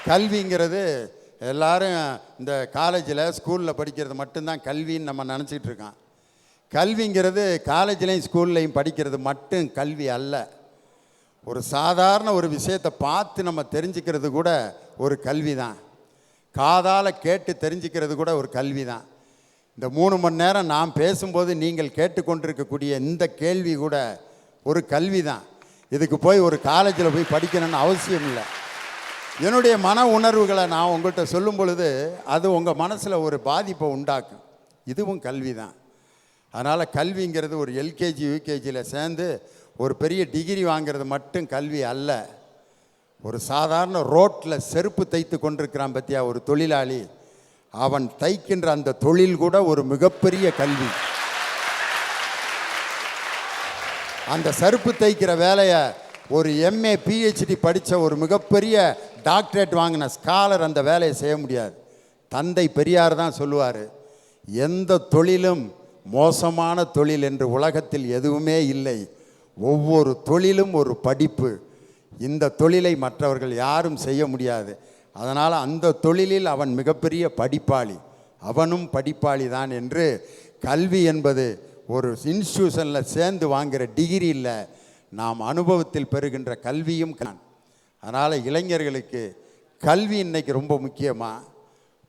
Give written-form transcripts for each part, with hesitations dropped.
கல்விங்கிறது எல்லாரும் இந்த காலேஜில் ஸ்கூலில் படிக்கிறது மட்டும்தான் கல்வின்னு நம்ம நினச்சிக்கிட்டு இருக்கோம். கல்விங்கிறது காலேஜ்லேயும் ஸ்கூல்லையும் படிக்கிறது மட்டும் கல்வி அல்ல. ஒரு சாதாரண ஒரு விஷயத்தை பார்த்து நம்ம தெரிஞ்சுக்கிறது கூட ஒரு கல்வி தான். காதால் கேட்டு தெரிஞ்சுக்கிறது கூட ஒரு கல்வி தான். இந்த 3 மணி நேரம் நாம் பேசும்போது நீங்கள் கேட்டுக்கொண்டிருக்கக்கூடிய இந்த கேள்வி கூட ஒரு கல்வி தான். இதுக்கு போய் ஒரு காலேஜில் போய் படிக்கணும்னு அவசியம் இல்லை. என்னுடைய மன உணர்வுகளை நான் உங்கள்கிட்ட சொல்லும் பொழுது அது உங்கள் மனசில் ஒரு பாதிப்பை உண்டாக்கும். இதுவும் கல்வி தான். அதனால் கல்விங்கிறது ஒரு எல்கேஜி யூகேஜியில் சேர்ந்து ஒரு பெரிய டிகிரி வாங்கிறது மட்டும் கல்வி அல்ல. ஒரு சாதாரண ரோட்டில் செருப்பு தைத்து கொண்டிருக்கிறான் பற்றியா ஒரு தொழிலாளி, அவன் தைக்கின்ற அந்த தொழில் கூட ஒரு மிகப்பெரிய கல்வி. அந்த செருப்பு தைக்கிற வேலையை ஒரு எம்ஏ பிஹெச்டி படித்த ஒரு மிகப்பெரிய டாக்டரேட் வாங்கின ஸ்காலர் அந்த வேலையை செய்ய முடியாது. தந்தை பெரியார் தான் சொல்லுவார், எந்த தொழிலும் மோசமான தொழில் என்று உலகத்தில் எதுவுமே இல்லை, ஒவ்வொரு தொழிலும் ஒரு படிப்பு, இந்த தொழிலை மற்றவர்கள் யாரும் செய்ய முடியாது, அதனால் அந்த தொழிலில் அவன் மிகப்பெரிய படிப்பாளி, அவனும் படிப்பாளி தான் என்று. கல்வி என்பது ஒரு இன்ஸ்டியூஷனில் சேர்ந்து வாங்குகிற டிகிரி இல்லை, நாம் அனுபவத்தில் பெறுகின்ற கல்வியும். அதனால் இளைஞர்களுக்கு கல்வி இன்றைக்கி ரொம்ப முக்கியமாக,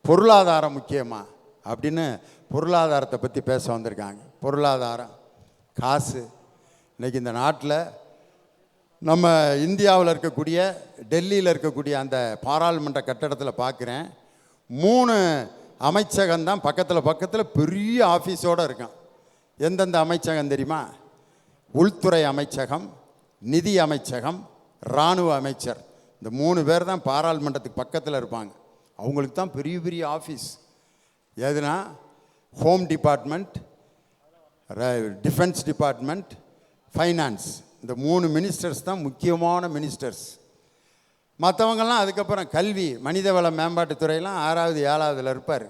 பொருளாதாரம் முக்கியமாக அப்படின்னு பொருளாதாரத்தை பற்றி பேச வந்திருக்காங்க. பொருளாதாரம், காசு. இன்றைக்கி இந்த நாட்டில் நம்ம இந்தியாவில் இருக்கக்கூடிய டெல்லியில் இருக்கக்கூடிய அந்த பாராளுமன்ற கட்டடத்தில் பார்க்குறேன், 3 அமைச்சகம்தான் பக்கத்தில் பெரிய ஆஃபீஸோடு இருக்கான். எந்தெந்த அமைச்சகம் தெரியுமா? உள்துறை அமைச்சகம், நிதி அமைச்சகம், இராணுவ அமைச்சர். இந்த 3 பேர் தான் பாராளுமன்றத்துக்கு பக்கத்தில் இருப்பாங்க. அவங்களுக்கு தான் பெரிய பெரிய ஆஃபீஸ். எதுனா home department, defence department, finance. இந்த 3 மினிஸ்டர்ஸ் தான் முக்கியமான மினிஸ்டர்ஸ். மற்றவங்கெல்லாம் அதுக்கப்புறம் கல்வி, மனிதவள மேம்பாட்டுத்துறையெல்லாம் 6வது 7வதுல இருப்பார்.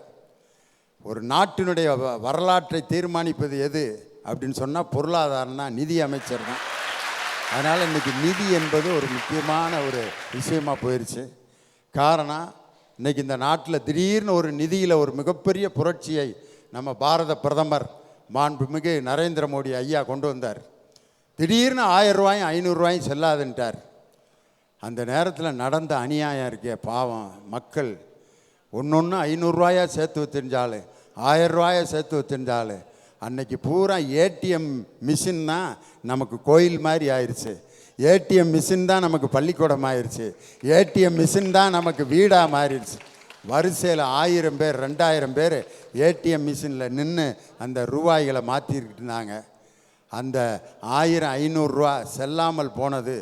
ஒரு நாட்டினுடைய வரலாற்றை தீர்மானிப்பது எது அப்படின்னு சொன்னால் பொருளாதாரம் தான், நிதி அமைச்சர் தான். அதனால் இன்றைக்கி நிதி என்பது ஒரு முக்கியமான ஒரு விஷயமாக போயிடுச்சு. காரணம், இன்றைக்கி இந்த நாட்டில் திடீர்னு ஒரு நிதியில் ஒரு மிகப்பெரிய புரட்சியை நம்ம பாரத பிரதமர் மாண்புமிகு நரேந்திர மோடி ஐயா கொண்டு வந்தார். திடீர்னு 1000 ரூபாயும் 500 ரூபாயும் செல்லாதுன்ட்டார். அந்த நேரத்தில் நடந்த அநியாயம் இருக்கே பாவம், மக்கள் ஒன்று 500 ரூபாயாக சேர்த்து வச்சிருந்தாள், 1000 ரூபாயை சேர்த்து வச்சிருந்தாள். அன்னைக்கு பூரா ஏடிஎம் மிஷின் தான் நமக்கு கோயில் மாதிரி ஆயிடுச்சு, ஏடிஎம் மிஷின் தான் நமக்கு பள்ளிக்கூடம் ஆயிடுச்சு, ஏடிஎம் மிஷின் தான் நமக்கு வீடாக மாறிடுச்சு. வரிசையில் 1000 பேர் 2000 பேர் ஏடிஎம் மிஷினில் நின்று அந்த ரூபாய்களை மாற்றிக்கிட்டு இருந்தாங்க. அந்த 1000 500 ரூபா செல்லாமல் போனது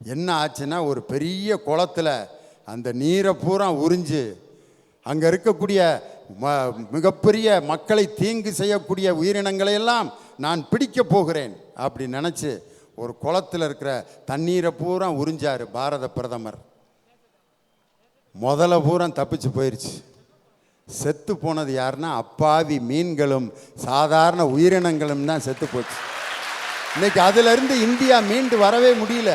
என்ன ஆச்சுன்னா, ஒரு பெரிய குளத்தில் அந்த நீரை பூரா உறிஞ்சு அங்கே இருக்கக்கூடிய மிகப்பெரிய மக்களை தீங்கு செய்யக்கூடிய உயிரினங்களையெல்லாம் நான் பிடிக்க போகிறேன் அப்படி நினச்சி ஒரு குளத்தில் இருக்கிற தண்ணீரை பூரா உறிஞ்சார் பாரத பிரதமர். முதல்ல பூரா தப்பிச்சு போயிடுச்சு. செத்து போனது யாருன்னா அப்பாவி மீன்களும் சாதாரண உயிரினங்களும் தான் செத்து போச்சு. இன்னைக்கு அதிலிருந்து இந்தியா மீண்டு வரவே முடியல.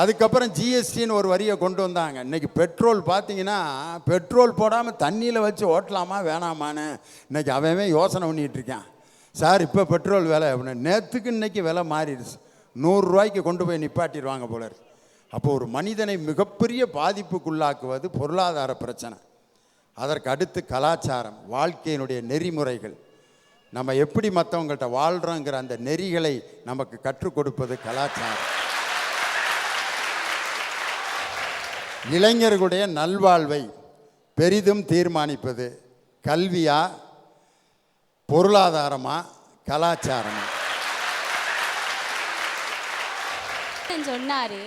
அதுக்கப்புறம் ஜிஎஸ்டின்னு ஒரு வரியை கொண்டு வந்தாங்க. இன்றைக்கி பெட்ரோல் பார்த்தீங்கன்னா, பெட்ரோல் போடாமல் தண்ணியில் வச்சு ஓட்டலாமா வேணாமான்னு இன்றைக்கி அவன் யோசனை பண்ணிகிட்டு இருக்கான். சார் இப்போ பெட்ரோல் விலை அப்படின்னு, நேற்றுக்கு இன்றைக்கி விலை மாறிடுச்சு, 100 ரூபாய்க்கு கொண்டு போய் நிப்பாட்டிடுவாங்க போல இருக்கு. அப்போ ஒரு மனிதனை மிகப்பெரிய பாதிப்புக்குள்ளாக்குவது பொருளாதார பிரச்சனை. அதற்கு அடுத்து கலாச்சாரம், வாழ்க்கையினுடைய நெறிமுறைகள், நம்ம எப்படி மற்றவங்கள்ட்ட வாழ்கிறோங்கிற அந்த நெறிகளை நமக்கு கற்றுக் கொடுப்பது கலாச்சாரம். இளைஞர்களுடைய நல்வாழ்வை பெரிதும் தீர்மானிப்பது கல்வியா, பொருளாதாரமா, கலாச்சாரமா? சொன்னாரு,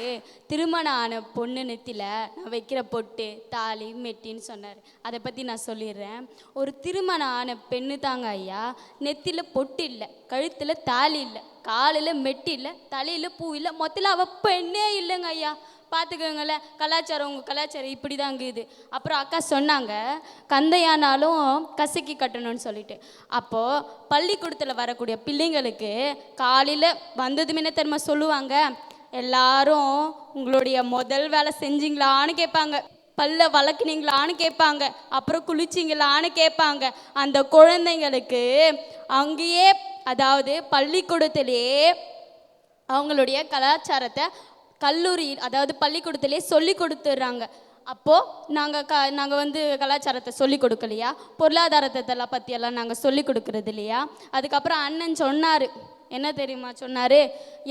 திருமணம் ஆன பொண்ணு நெத்தில நான் வைக்கிற பொட்டு, தாலி, மெட்டின்னு சொன்னார். அதை பற்றி நான் சொல்லிடுறேன். ஒரு திருமணம் ஆன பெண்ணு தாங்க ஐயா, நெத்தில பொட்டு இல்லை, கழுத்தில் தாலி இல்லை, காலில் மெட்டி இல்லை, தலையில் பூ இல்லை, மொத்தத்தில் அவள் பெண்ணே இல்லைங்க ஐயா. பார்த்துக்கோங்களேன், கலாச்சாரம் உங்கள் கலாச்சாரம் இப்படி தாங்க இது. அப்புறம் அக்கா சொன்னாங்க, கந்தையானாலும் கசக்கி கட்டணும்னு சொல்லிட்டு. அப்போது பள்ளிக்கூடத்தில் வரக்கூடிய பிள்ளைங்களுக்கு காலையில் வந்ததுமே என்ன தெரியுமா சொல்லுவாங்க, எல்லாரும் உங்களுடைய முதல் வேலை செஞ்சீங்களான்னு கேட்பாங்க, பல்ல வளர்க்குனீங்களான்னு கேட்பாங்க, அப்புறம் குளிச்சிங்களான்னு கேட்பாங்க. அந்த குழந்தைங்களுக்கு அங்கேயே, அதாவது பள்ளிக்கூடத்திலே அவங்களுடைய கலாச்சாரத்தை கல்லூரி, அதாவது பள்ளிக்கூடத்திலே சொல்லி கொடுத்துட்றாங்க. அப்போது நாங்கள் வந்து கலாச்சாரத்தை சொல்லி கொடுக்கலையா, பொருளாதாரத்தை பற்றியெல்லாம் நாங்கள் சொல்லி கொடுக்குறது இல்லையா? அதுக்கப்புறம் அண்ணன் சொன்னார், என்ன தெரியுமா சொன்னார்?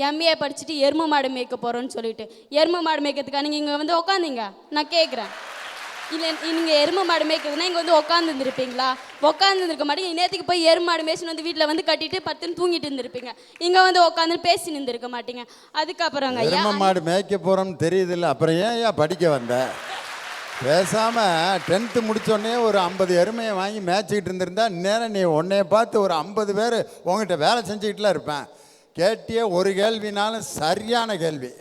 எம்ஏ படிச்சுட்டு எருமை மாடு மேய்க்க போகிறோன்னு சொல்லிட்டு. எருமை மாடு மேய்க்கிறதுக்காக நீங்கள் இங்கே வந்து உக்காந்தீங்க? நான் கேட்குறேன். இல்லை, நீங்கள் எருமை மாடு மேய்க்கிறதுனா இங்கே வந்து உட்காந்துருந்துருப்பீங்களா? உட்காந்துருக்க மாட்டீங்க. நேற்றுக்கு போய் எருமை மாடு மேய்ச்சின்னு வந்து வீட்டில் வந்து கட்டிட்டு பத்துன்னு தூங்கிட்டு இருந்திருப்பீங்க. இங்கே வந்து உட்காந்து பேசி நின்றுருக்க மாட்டீங்க. அதுக்கப்புறங்க எருமை மாடு மேய்க்க போகிறோம்னு தெரியுது இல்லை, அப்புறம் ஏன் படிக்க வந்த? பேசாமல் 10th முடித்தோடனே ஒரு 50 எருமையை வாங்கி மேய்ச்சிக்கிட்டு இருந்திருந்தா நேரம் நீ உன்னைய பார்த்து ஒரு 50 பேர் உங்ககிட்ட வேலை செஞ்சுக்கிட்டுலாம் இருப்பேன். கேட்டியே ஒரு கேள்வினாலும் சரியான கேள்வி.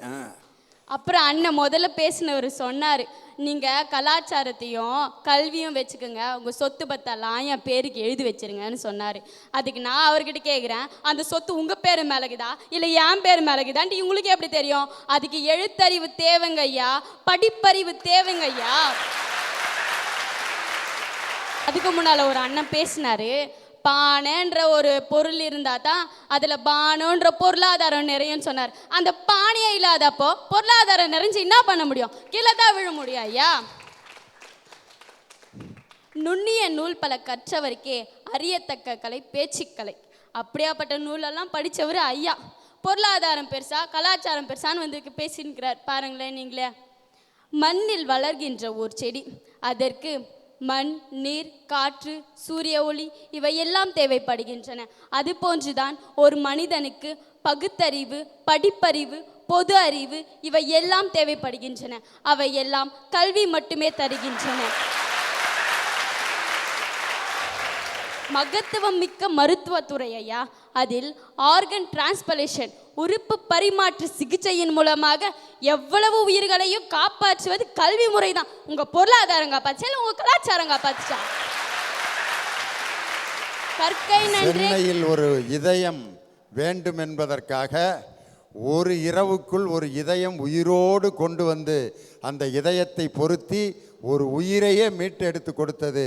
அப்புறம் அண்ணன் முதல்ல பேசினவர் சொன்னார், நீங்கள் கலாச்சாரத்தையும் கல்வியும் வச்சுக்கோங்க, உங்கள் சொத்து பத்தெல்லாம் என் பேருக்கு எழுதி வச்சிருங்கன்னு சொன்னார். அதுக்கு நான் அவர்கிட்ட கேட்குறேன், அந்த சொத்து உங்கள் பேர் மேலக்குதா இல்லை என் பேர் மேலக்குதான்ட்டு உங்களுக்கு எப்படி தெரியும்? அதுக்கு எழுத்தறிவு தேவைங்க ஐயா, படிப்பறிவு தேவைங்க ஐயா. அதுக்கு முன்னால் ஒரு அண்ணன் பேசினார், பானைன்ற ஒரு பொருள் இருந்தால் தான் அதில் பானோன்ற பொருளாதாரம் நிறையன்னு சொன்னார். அந்த பானையே இல்லாதப்போ பொருளாதாரம் நிறைஞ்சு என்ன பண்ண முடியும்? கீழே தான் விழ முடியும் ஐயா. நுண்ணிய நூல் பல கற்றவருக்கே அறியத்தக்க கலை பேச்சுக்கலை. அப்படியாப்பட்ட நூலெல்லாம் படித்தவர் ஐயா. பொருளாதாரம் பெருசா கலாச்சாரம் பெருசான்னு வந்து பேசின்கிறார் பாருங்களேன் நீங்களே. மண்ணில் வளர்கின்ற ஒரு செடி, அதற்கு மண், நீர், காற்று, சூரிய ஒளி இவையெல்லாம் தேவைப்படுகின்றன. அது போன்றுதான் ஒரு மனிதனுக்கு பகுத்தறிவு, படிப்பறிவு, பொது அறிவு இவை எல்லாம் தேவைப்படுகின்றன. அவை எல்லாம் கல்வி மட்டுமே தருகின்றன. மகத்துவம் மிக்க மருத்துவத்துறை ஐயா, அதில் ஆர்கன் டிரான்ஸ்பிளேஷன், உறுப்பு பரிமாற்று சிகிச்சையின் மூலமாக எவ்வளவு உயிர்களையும் காப்பாற்றுவது கல்வி முறை தான். உங்க பொருளாதாரம் காப்பாச்சா இல்லை உங்க கலாச்சாரம் காப்பாச்சா? கற்கை நன்றி. சென்னையில் ஒரு இதயம் வேண்டும் என்பதற்காக ஒரு இரவுக்குள் ஒரு இதயம் உயிரோடு கொண்டு வந்து அந்த இதயத்தை பொருத்தி ஒரு உயிரையே மீட்டு எடுத்து கொடுத்தது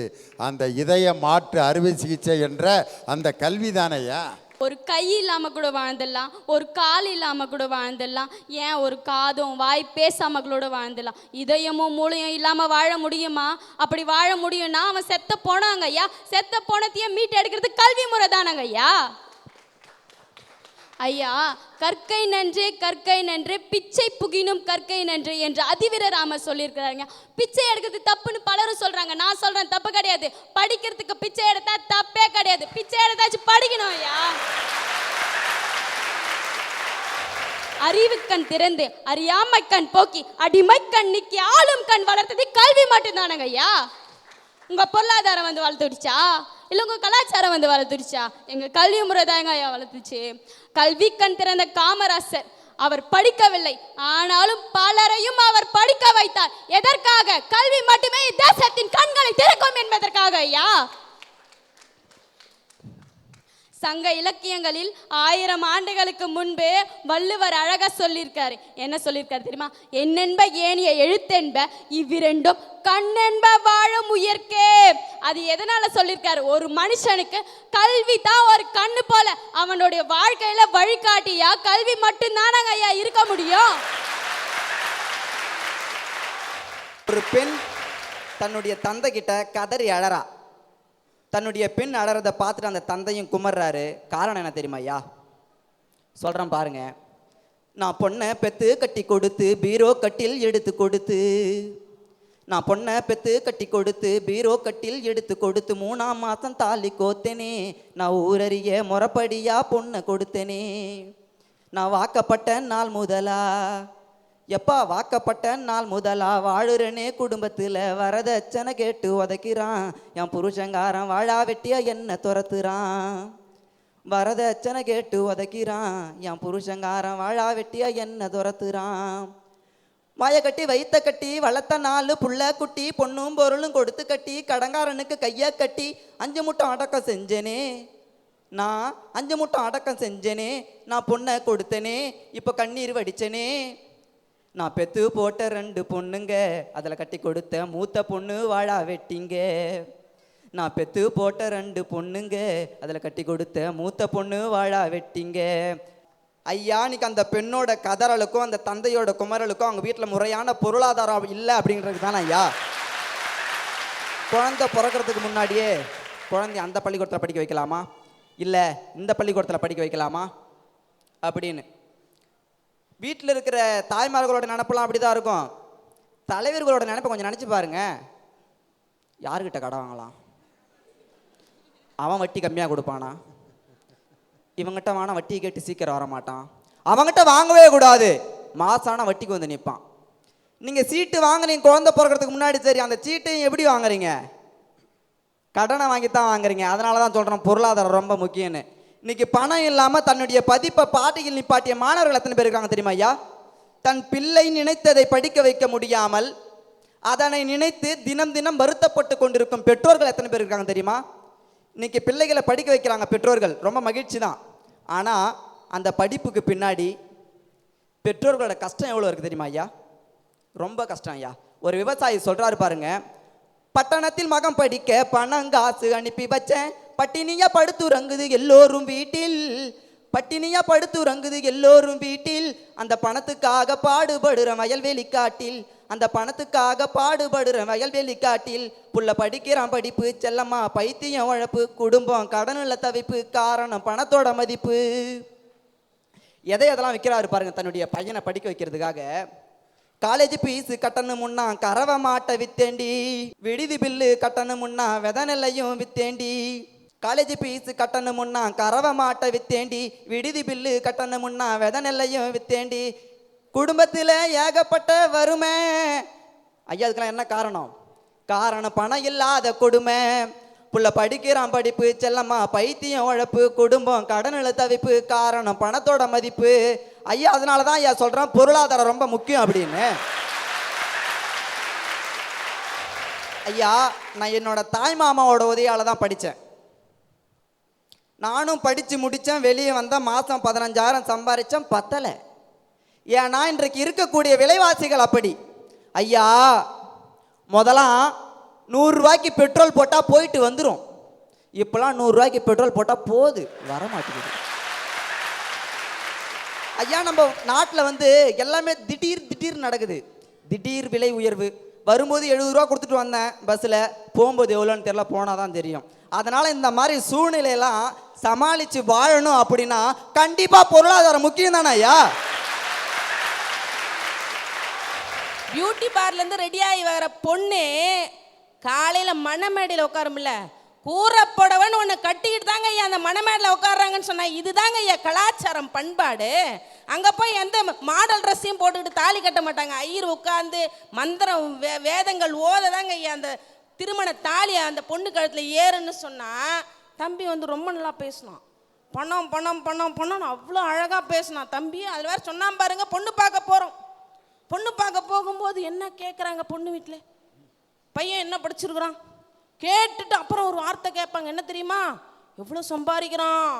அந்த இதய மாற்று அறுவை சிகிச்சை என்ற அந்த கல்விதானையா. ஒரு கை இல்லாமல் கூட வாழ்ந்துடலாம், ஒரு கால் இல்லாமல் கூட வாழ்ந்துடலாம், ஏன் ஒரு காதும் வாய் பேசாமல் கூட வாழ்ந்துடலாம். இதயமும் மூளையும் இல்லாமல் வாழ முடியுமா? அப்படி வாழ முடியும்னா அவன் செத்த போனாங்க ஐயா. செத்த போனத்தையே மீட்டு எடுக்கிறது கல்வி முறை தானங்க ஐயா. ஐயா, கற்கை நன்றே கற்கை நன்றே பிச்சை புகினும் கற்கை நன்றே என்று அதிவீரராமர் சொல்லியிருக்கிறாங்க. பிச்சை எடுக்கிறது தப்புன்னு பலரும் சொல்றாங்க. நான் சொல்றேன் தப்பு கிடையாது. படிக்கிறதுக்கு பிச்சை எடுத்தா தப்பே கிடையாது. பிச்சை எடுத்தாச்சும் படிக்கணும் ஐயா. அறிவு கண் திறந்து அறியாமை கண் போக்கி அடிமை கண் நீக்கி ஆளும் கண் வளர்த்தது கல்வி மட்டும்தானங்க ஐயா. உங்க பொருளாதாரம் வந்து வளர்த்துடுச்சா இல்லை உங்க கலாச்சாரம் வந்து வளர்த்துடுச்சா? எங்க கல்வி முறை தாங்க ஐயா வளர்த்துச்சு. கல்வி கண் திறந்த காமராசர், அவர் படிக்கவில்லை, ஆனாலும் பலரையும் அவர் படிக்க வைத்தார். எதற்காக? கல்வி மட்டுமே தேசத்தின் கண்களை திறக்கும் என்பதற்காக ஐயா. சங்க இலக்கியங்களில் 1000 ஆண்டுகளுக்கு முன்பே வள்ளுவர் அழகா சொல்லியிருக்காரு. என்ன சொல்லியிருக்காரு தெரியுமா? என்னென்ப ஏனிய எழுத்தென்ப இவ்விரண்டும் கண்ணென்ப வாழும் உயர்க்கே. அது எதனால சொல்லியிருக்காரு? ஒரு மனுஷனுக்கு கல்வி தான் ஒரு கண்ணு போல, அவனுடைய வாழ்க்கையில வழிகாட்டியா கல்வி மட்டும்தானங்க ஐயா இருக்க முடியும். ஒரு பெண் தன்னுடைய தந்தை கிட்ட கதறி அழறா. தன்னுடைய பெண் அழறதை பார்த்துட்டு அந்த தந்தையும் குமர்றாரு. காரணம் என்ன தெரியுமா ஐயா? சொல்கிறேன் பாருங்க. நான் பொண்ணை பெற்று கட்டி கொடுத்து பீரோ கட்டில் எடுத்து கொடுத்து, நான் பொண்ணை பெற்று கட்டி கொடுத்து பீரோ கட்டில் எடுத்து கொடுத்து 3ஆம் மாதம் தாலி கோத்தேனே. நான் ஊரறிய முறைப்படியா பொண்ணை கொடுத்தேனே. நான் வாக்கப்பட்ட நாள் முதலா, எப்பா வாக்கப்பட்ட நாள் முதலா வாழுறனே குடும்பத்தில் வரதட்சணை கேட்டு உதைக்கிறான். என் புருஷங்காரன் வாழா வெட்டியா என்ன துரத்துறான். வரதட்சணை கேட்டு உதைக்கிறான். என் புருஷங்காரன் வாழா வெட்டியா என்ன துரத்துறான். வாய கட்டி வைத்த கட்டி வளர்த்த 4 புள்ள குட்டி பொண்ணும் பொருளும் கொடுத்து கட்டி கடங்காரனுக்கு கையை கட்டி 5 முட்டை அடக்கம் செஞ்சனே. நான் 5 முட்டம் அடக்கம் செஞ்சேனே, நான் பொண்ணை கொடுத்தனே, இப்போ கண்ணீர் வடிச்சனே. நான் பெத்து போட்ட 2 பொண்ணுங்க, அதில் கட்டி கொடுத்த மூத்த பொண்ணு வாழா வெட்டிங்க. நான் பெத்து போட்ட 2 பொண்ணுங்க, அதில் கட்டி கொடுத்த மூத்த பொண்ணு வாழா வெட்டிங்க. ஐயா, இன்னைக்கு அந்த பெண்ணோட கதறலுக்கும் அந்த தந்தையோட குமரலுக்கும் அவங்க வீட்டில் முறையான பொருளாதாரம் இல்லை அப்படின்றது தானே ஐயா. குழந்தை பிறக்கிறதுக்கு முன்னாடியே குழந்தைய அந்த பள்ளிக்கூடத்தில் படிக்க வைக்கலாமா, இல்லை இந்த பள்ளிக்கூடத்தில் படிக்க வைக்கலாமா அப்படின்னு வீட்டில் இருக்கிற தாய்மார்களோட நினப்பெல்லாம் அப்படி தான் இருக்கும். தலைவர்களோட நினைப்பை கொஞ்சம் நினச்சி பாருங்க. யாருக்கிட்ட கடை வாங்கலாம்? அவன் வட்டி கம்மியாக கொடுப்பானா? இவங்கிட்ட வாங்கினா வட்டியை கேட்டு சீக்கிரம் வர மாட்டான். அவங்ககிட்ட வாங்கவே கூடாது, மாசான வட்டிக்கு வந்து நிற்பான். நீங்கள் சீட்டு வாங்குறீங்க குழந்தை பிறக்கிறதுக்கு முன்னாடி, சரி அந்த சீட்டையும் எப்படி வாங்குறீங்க? கடனை வாங்கித்தான் வாங்குறீங்க. அதனால தான் சொல்கிறேன் பொருளாதாரம் ரொம்ப முக்கியம்னு. இன்னைக்கு பணம் இல்லாமல் தன்னுடைய பதிப்பை பாட்டியில் நிப்பாட்டிய மாணவர்கள் எத்தனை பேர் இருக்காங்க தெரியுமா ஐயா? தன் பிள்ளை நினைத்ததை படிக்க வைக்க முடியாமல் அதனை நினைத்து தினம் தினம் வருத்தப்பட்டு கொண்டிருக்கும் பெற்றோர்கள் எத்தனை பேர் இருக்காங்க தெரியுமா? இன்னைக்கு பிள்ளைகளை படிக்க வைக்கிறாங்க பெற்றோர்கள், ரொம்ப மகிழ்ச்சி தான். ஆனால் அந்த படிப்புக்கு பின்னாடி பெற்றோர்களோட கஷ்டம் எவ்வளோ இருக்குது தெரியுமா ஐயா? ரொம்ப கஷ்டம் ஐயா. ஒரு விவசாயி சொல்கிறாரு பாருங்க, பட்டணத்தில் மகன் படிக்க பணங்காசு அனுப்பி வச்சேன், பட்டினியா படுத்துறங்குது எல்லோரும் வீட்டில், பட்டினியா படுத்துறங்குது எல்லோரும் வீட்டில், அந்த பணத்துக்காக பாடுபடுற வயல்வெளி காட்டில், அந்த பணத்துக்காக பாடுபடுற வயல்வெளி காட்டில், புள்ள படிக்கிறான் படிப்பு செல்லம்மா பைத்தியம் உழப்பு, குடும்பம் கடனில் தவிப்பு, காரணம் பணத்தோட மதிப்பு. எதையெல்லாம் விற்கிறாரு பாருங்க தன்னுடைய பையனை படிக்க வைக்கிறதுக்காக. காலேஜ் ஃபீஸ் கட்டணும் முன்னா கறவை மாட்டை வித்தேண்டி, விடுதி பில்லு கட்டணும் முன்னா வித நெல்லையும் வித்தேண்டி. காலேஜ் ஃபீஸ் கட்டணும் முன்னா கறவை மாட்டை வித்தேண்டி, விடுதி பில்லு கட்டணும் முன்னா வித நெல்லையும் வித்தேண்டி. குடும்பத்தில் ஏகப்பட்ட வறுமை. ஐயா அதுக்கெல்லாம் என்ன காரணம்? காரணம் பணம் இல்லாத கொடுமை. புள்ள படிக்கிறான் படிப்பு செல்லம்மா பைத்தியம் உழப்பு, குடும்பம் கடனில் தவிப்பு, காரணம் பணத்தோட மதிப்பு. ஐயா அதனால தான் ஐயா சொல்கிறேன் பொருளாதாரம் ரொம்ப முக்கியம் அப்படின்னு. ஐயா நான் என்னோட தாய் மாமாவோட உதவியால் தான் படித்தேன். நானும் படித்து முடித்தேன், வெளியே வந்தேன், மாதம் 15,000 சம்பாதிச்சேன், பத்தலை. ஏன்னா இன்றைக்கு இருக்கக்கூடிய விலைவாசிகள் அப்படி. ஐயா முதலாம் 100 ரூபாய்க்கு பெட்ரோல் போட்டால் போயிட்டு வந்துடும், இப்போலாம் 100 ரூபாய்க்கு பெட்ரோல் போட்டால் போகுது வர மாட்டேங்குது. ஐயா நம்ம நாட்டில் வந்து எல்லாமே திடீர் நடக்குது. திடீர் விலை உயர்வு. வரும்போது 70 ரூபா கொடுத்துட்டு வந்தேன் பஸ்ஸில், போகும்போது எவ்வளோன்னு தெரியல, போனால் தான் தெரியும். அதனால் இந்த மாதிரி சூழ்நிலையெல்லாம் சமாளித்து வாழணும் அப்படின்னா கண்டிப்பாக பொருளாதாரம் முக்கியம் தானே ஐயா. பியூட்டி பார்லர்லேருந்து ரெடியாகி வர பொண்ணு காலையில் மணமேடையில் உட்காரும்ல, கூறப்படவன் ஒன்று கட்டிக்கிட்டு தாங்க ஐயா அந்த மணமேடையில் உட்காடுறாங்கன்னு சொன்னால் இதுதாங்க ஐயா கலாச்சாரம் பண்பாடு. அங்கே போய் எந்த மாடல் ட்ரெஸ்ஸையும் போட்டுக்கிட்டு தாலி கட்ட மாட்டாங்க. ஐயர் உட்காந்து மந்திரம் வேதங்கள் ஓததாங்க ஐயா அந்த திருமண தாலி அந்த பொண்ணு கழுத்தில் ஏறுன்னு சொன்னால். தம்பி வந்து ரொம்ப நல்லா பேசினான், பணம் பணம் பணம் பணம்னு அவ்வளோ அழகாக பேசினான் தம்பி. அது வேறு சொன்னான் பாருங்க, பொண்ணு பார்க்க போகிறோம். பொண்ணு பார்க்க போகும்போது என்ன கேட்குறாங்க பொண்ணு வீட்டில், பையன் என்ன படிச்சிருக்கிறான் கேட்டுட்டு அப்புறம் ஒரு வார்த்தை கேட்பாங்க, என்ன தெரியுமா, எவ்வளோ சம்பாதிக்கிறான்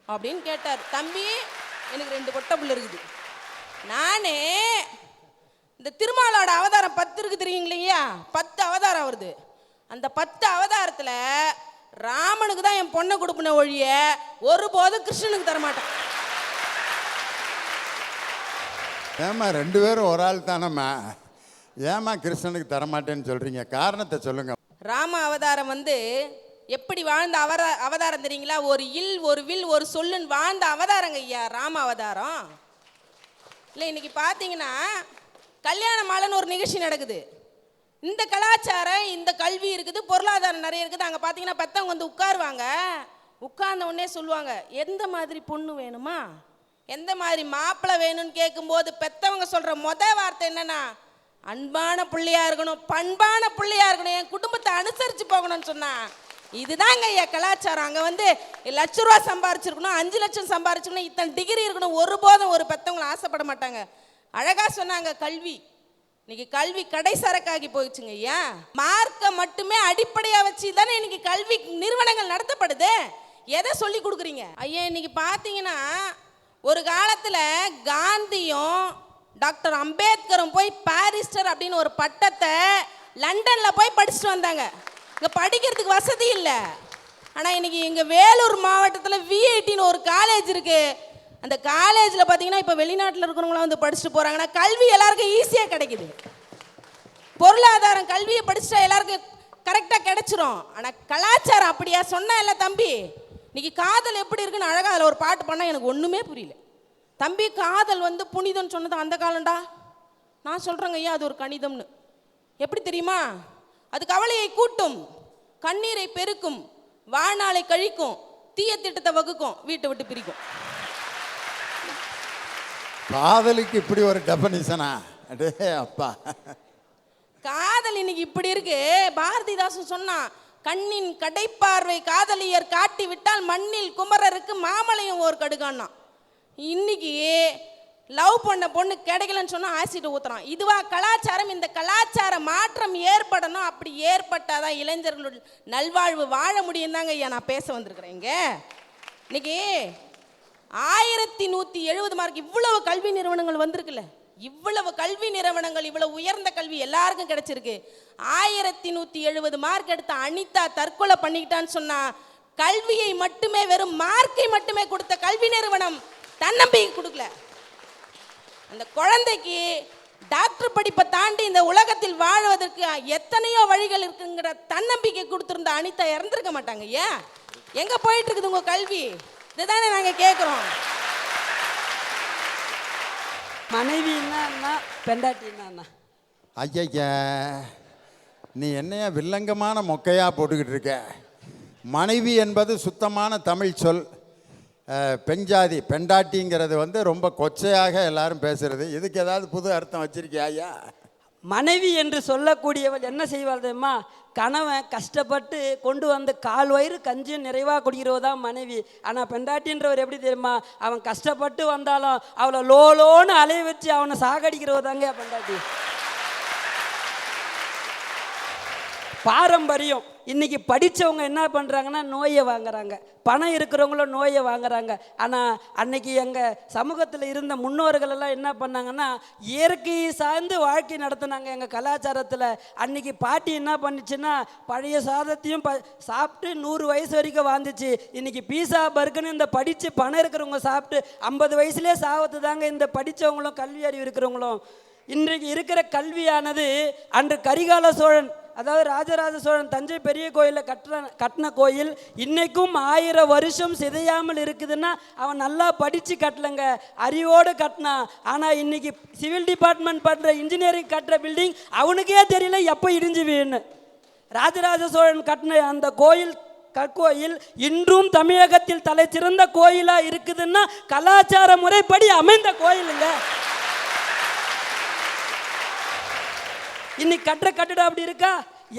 அப்படின்னு கேட்டார். தம்பி எனக்கு 2 பொட்டை பிள்ளை இருக்குது. நானே இந்த திருமாலோட அவதாரம் 10 இருக்குது தெரியுங்களா, 10 அவதாரம் வருது. அந்த 10 அவதாரத்தில் ராமனுக்கு தான் என் பொண்ணை கொடுப்பின ஒழிய ஒருபோதும் கிருஷ்ணனுக்கு தரமாட்டேன். ஏம்மா 2 பேரும் ஒரு ஆள் தானம்மா, ஏம்மா கிருஷ்ணனுக்கு தரமாட்டேன்னு சொல்கிறீங்க? காரணத்தை சொல்லுங்கள். ராம அவதாரம் வந்து எப்படி வாழ்ந்த அவதாரம் தெரியுங்களா? ஒரு இல் ஒரு வில் ஒரு சொல்லுன்னு வாழ்ந்த அவதாரங்க ஐயா ராம அவதாரம். இல்லை இன்னைக்கு பார்த்தீங்கன்னா கல்யாண மாலைன்னு ஒரு நிகழ்ச்சி நடக்குது. இந்த கலாச்சாரம் இந்த கல்வி இருக்குது, பொருளாதாரம் நிறைய இருக்குது. அங்கே பார்த்தீங்கன்னா பெற்றவங்க வந்து உட்காருவாங்க, உட்கார்ந்த உடனே சொல்லுவாங்க எந்த மாதிரி பொண்ணு வேணுமா, எந்த மாதிரி மாப்பிள்ளை வேணும்னு கேட்கும்போது பெற்றவங்க சொல்கிற வார்த்தை என்னன்னா, அன்பான பிள்ளையா இருக்கணும், பண்பான பிள்ளையா இருக்கணும், என் குடும்பத்தை அனுசரித்து போகணும்னு சொன்னா. இதுதாங்க ஐயா கலாச்சாரம். அங்கே வந்து 1 லட்ச ரூபா சம்பாரிச்சிருக்கணும், 5 லட்சம் சம்பாரிச்சிருக்கணும், இத்தனை டிகிரி இருக்கணும், ஒருபோதும் ஒரு பெற்றவங்களை ஆசைப்பட மாட்டாங்க. அழகாக சொன்னாங்க கல்வி. இன்னைக்கு கல்வி கடை சரக்காகி போயிடுச்சுங்க ஐயா. மார்க்கை மட்டுமே அடிப்படையாக வச்சு தானே இன்னைக்கு கல்வி நிறுவனங்கள் நடத்தப்படுது. எதை சொல்லி கொடுக்குறீங்க ஐயா? இன்னைக்கு பார்த்தீங்கன்னா ஒரு காலத்தில் காந்தியும் டாக்டர் அம்பேத்கரும் போய் பாரிஸ்டர் அப்படின்னு ஒரு பட்டத்தை லண்டனில் போய் படிச்சுட்டு வந்தாங்க. இங்கே படிக்கிறதுக்கு வசதி இல்லை. ஆனால் இன்னைக்கு இங்கே வேலூர் மாவட்டத்தில் விஐடின்னு ஒரு காலேஜ் இருக்குது. அந்த காலேஜில் பார்த்தீங்கன்னா இப்போ வெளிநாட்டில் இருக்கிறவங்களாம் வந்து படிச்சுட்டு போகிறாங்கன்னா கல்வி எல்லாருக்கும் ஈஸியாக கிடைக்குது. பொருளாதாரம் கல்வியை படிச்சுட்டா எல்லாருக்கும் கரெக்டாக கிடைச்சிரும். ஆனால் கலாச்சாரம் அப்படியா? சொன்னா இல்லை தம்பி, இன்னைக்கு காதல் எப்படி இருக்குன்னு அழகாக அதில் ஒரு பாட்டு பண்ணால் எனக்கு ஒன்றுமே புரியல. தம்பி, காதல் வந்து புனிதம்னு சொன்னது அந்த காலம்டா. நான் சொல்கிறேங்க ஐயா, அது ஒரு கணிதம்னு. எப்படி தெரியுமா? அது கவலையை கூட்டும், கண்ணீரை பெருக்கும், வாழ்நாளை கழிக்கும், தீய திட்டத்தை வகுக்கும், வீட்டை விட்டு பிரிக்கும். காதலுக்கு இப்படி ஒரு டெஃபனிஷனா? அடே அப்பா, காதல் இன்னைக்கு இப்படி இருக்கு. பாரதிதாசன் சொன்னான், கண்ணின் கடைப்பார்வை காதலியர் காட்டி விட்டால் மண்ணில் குமரருக்கு மாமலையும் ஒரு கடுகான்னா. இன்னைக்கு லவ் பண்ண பொண்ணு கிடைக்கலன்னு சொன்னா ஆசிட் ஊத்துறான். இதுவா கலாச்சாரம்? இந்த கலாச்சார மாற்றம் ஏற்படணும். அப்படி ஏற்பட்டாதான் இளைஞர்களுடைய நல்வாழ்வு வாழ முடியும் தாங்க ஐயா நான் பேச வந்திருக்கிறேன். இங்க இன்னைக்கு 1170 மார்க் இவ்வளவு கல்வி நிறுவனங்கள் வந்திருக்குல்ல, இவ்வளவு கல்வி நிறுவனங்கள், இவ்வளவு உயர்ந்த கல்வி எல்லாருக்கும் கிடைச்சிருக்கு. 1170 மார்க் எடுத்த அனிதா தற்கொலை பண்ணிக்கிட்டான்னு சொன்னா கல்வியை மட்டுமே, வெறும் மார்க்கை மட்டுமே கொடுத்த கல்வி நிறுவனம் தன்னம்பிக்கை கொடுக்கல. அந்த குழந்தைக்கு டாக்டர் படிப்பை தாண்டி இந்த உலகத்தில் வாழ்வதற்கு எத்தனையோ வழிகள் இருக்குங்கிற தன்னம்பிக்கை கொடுத்திருந்த அனிதா இறந்திருக்க மாட்டாங்க. ஏன் எங்க போயிட்டு இருக்குது உங்க கல்வி? இதுதானே நாங்க கேட்கிறோம். மனைவின்னா பெண்டாட்டின்னா ஐயா, நீ என்னையா வில்லங்கமான மொக்கையா போட்டுக்கிட்டு இருக்க? மனைவி என்பது சுத்தமான தமிழ் சொல். பெஞ்சாதி பெண்டாட்டிங்கிறது வந்து ரொம்ப கொச்சையாக எல்லாரும் பேசுறது. இதுக்கு ஏதாவது புது அர்த்தம் வச்சிருக்கியா ஐயா? மனைவி என்று சொல்லக்கூடியவள் என்ன செய்வாள் தெரியுமா? கணவன் கஷ்டப்பட்டு கொண்டு வந்து கால் வயிறு கஞ்சியும் நிறைவாக குடிக்கிறவ தான் மனைவி. ஆனால் பெண்டாட்டின்றவர் எப்படி தெரியுமா? அவன் கஷ்டப்பட்டு வந்தாலும் அவளை லோலோன்னு அலைய வச்சு அவனை சாகடிக்கிறவ தாங்க பெண்டாட்டி. பாரம்பரியம். இன்னைக்கு படித்தவங்க என்ன பண்ணுறாங்கன்னா நோயை வாங்குறாங்க, பணம் இருக்கிறவங்களும் நோயை வாங்குறாங்க. ஆனால் அன்னைக்கு எங்கள் சமூகத்தில் இருந்த முன்னோர்கள் எல்லாம் என்ன பண்ணாங்கன்னா இயற்கையை சார்ந்து வாழ்க்கை நடத்தினாங்க. எங்கள் கலாச்சாரத்தில் அன்னைக்கு பாட்டி என்ன பண்ணிச்சுன்னா பழைய சாதத்தையும் சாப்பிட்டு 100 வயசு வரைக்கும் வாழ்ந்துச்சு. இன்னைக்கு பீஸா பர்கர்னு இந்த படித்து பணம் இருக்கிறவங்க சாப்பிட்டு 50 வயசுலேயே சாவத்து தாங்க இந்த படித்தவங்களும் கல்வி அறிவு இருக்கிறவங்களும். இன்றைக்கு இருக்கிற கல்வியானது அன்று கரிகால சோழன், அதாவது ராஜராஜ சோழன் தஞ்சை பெரிய கோயிலில் கட்டின கோயில் இன்னைக்கும் 1000 வருஷம் சிதையாமல் இருக்குதுன்னா அவன் நல்லா படித்து கட்டலைங்க, அறிவோடு கட்டினான். ஆனால் இன்னைக்கு சிவில் டிபார்ட்மெண்ட் பண்ணுற இன்ஜினியரிங் கட்டுற பில்டிங் அவனுக்கே தெரியல எப்போ இடிஞ்சு வீணு. ராஜராஜ சோழன் கட்டின அந்த கோயில் கற்கோயில் இன்றும் தமிழகத்தில் தலை சிறந்த கோயிலாக இருக்குதுன்னா கலாச்சார முறைப்படி அமைந்த கோயிலுங்க. இன்னைக்கு கட்டுற கட்டிடம் அப்படி இருக்கா?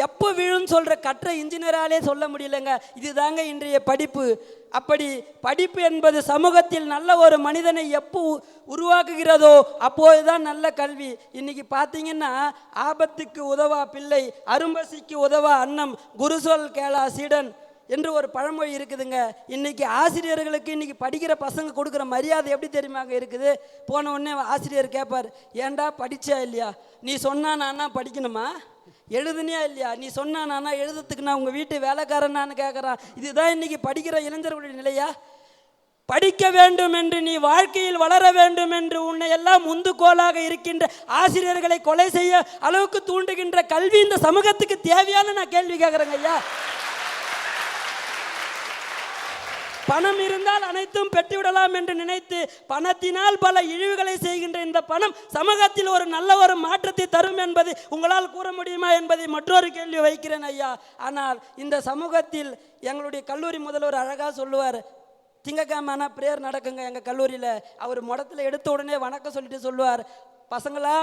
எப்போ விழுன்னு சொல்கிற கட்டுற இன்ஜினியராலே சொல்ல முடியலைங்க. இதுதாங்க இன்றைய படிப்பு. அப்படி படிப்பு என்பது சமூகத்தில் நல்ல ஒரு மனிதனை எப்போ உருவாக்குகிறதோ அப்போது தான் நல்ல கல்வி. இன்னைக்கு பார்த்தீங்கன்னா ஆபத்துக்கு உதவா பிள்ளை, அரும்பசிக்கு உதவா அன்னம், குருசொல் கேளா சீடன் என்று ஒரு பழமொழி இருக்குதுங்க. இன்றைக்கி ஆசிரியர்களுக்கு இன்றைக்கி படிக்கிற பசங்க கொடுக்குற மரியாதை எப்படி தெரியுமாங்க இருக்குது? போன உடனே ஆசிரியர் கேட்பார், ஏண்டா படித்தா இல்லையா? நீ சொன்னா நானா படிக்கணுமா? எழுதுனியா இல்லையா? நீ சொன்னா நானா எழுதுறதுக்கு நான் உங்கள் வீட்டு வேலைக்காரனான்னு கேட்குறான். இதுதான் இன்றைக்கி படிக்கிற இளைஞர்களுடைய நிலையா? படிக்க வேண்டும் என்று, நீ வாழ்க்கையில் வளர வேண்டும் என்று உன்னை எல்லாம் முந்துகோலாக இருக்கின்ற ஆசிரியர்களை கொலை செய்ய அளவுக்கு தூண்டுகின்ற கல்வி இந்த சமூகத்துக்கு தேவையான நான் கேள்வி கேட்குறேங்க ஐயா. பணம் இருந்தால் அனைத்தும் பெற்றுவிடலாம் என்று நினைத்து பணத்தினால் பல இழிவுகளை செய்கின்ற இந்த பணம் சமூகத்தில் ஒரு நல்ல ஒரு மாற்றத்தை தரும் என்பது உங்களால் கூற முடியுமா என்பதை மற்றொரு கேள்வி வைக்கிறேன் ஐயா. ஆனால் இந்த சமூகத்தில் எங்களுடைய கல்லூரி முதல்வர் அழகாக சொல்லுவார், திங்கக்கிழமை பிரேயர் நடக்குங்க எங்கள் கல்லூரியில். அவர் முடத்தில் எடுத்த உடனே வணக்கம் சொல்லிட்டு சொல்லுவார், பசங்களா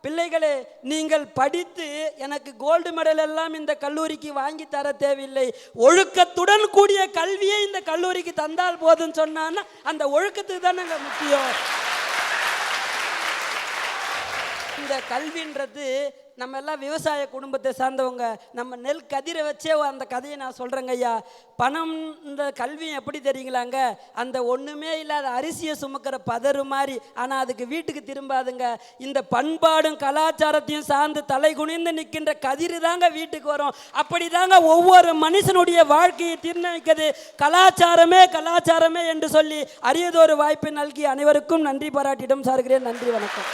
பிள்ளைகளே, நீங்கள் படித்து எனக்கு கோல்டு மெடல் எல்லாம் இந்த கல்லூரிக்கு வாங்கி தர தேவையில்லை, ஒழுக்கத்துடன் கூடிய கல்வியை இந்த கல்லூரிக்கு தந்தால் போதுன்னு சொன்னான்னா அந்த ஒழுக்கத்துக்கு தான் நாங்கள் முக்கியம். இந்த கல்வின்றது நம்ம எல்லாம் விவசாய குடும்பத்தை சார்ந்தவங்க. நம்ம நெல் கதிரை வச்சே அந்த கதையை நான் சொல்கிறேங்க ஐயா. பணம் இந்த கல்வியும் எப்படி தெரியுங்களாங்க, அந்த ஒன்றுமே இல்லாத அரிசியை சுமக்கிற பதறு மாதிரி. ஆனால் அதுக்கு வீட்டுக்கு திரும்பாதுங்க. இந்த பண்பாடும் கலாச்சாரத்தையும் சார்ந்து தலை குனிந்து நிற்கின்ற கதிர் தாங்க வீட்டுக்கு வரும். அப்படி தாங்க ஒவ்வொரு மனுஷனுடைய வாழ்க்கையை தீர்மானிக்கிறது கலாச்சாரமே கலாச்சாரமே என்று சொல்லி அரியதொரு வாய்ப்பை நல்கி அனைவருக்கும் நன்றி பாராட்டிடம் சாருகிறேன். நன்றி, வணக்கம்.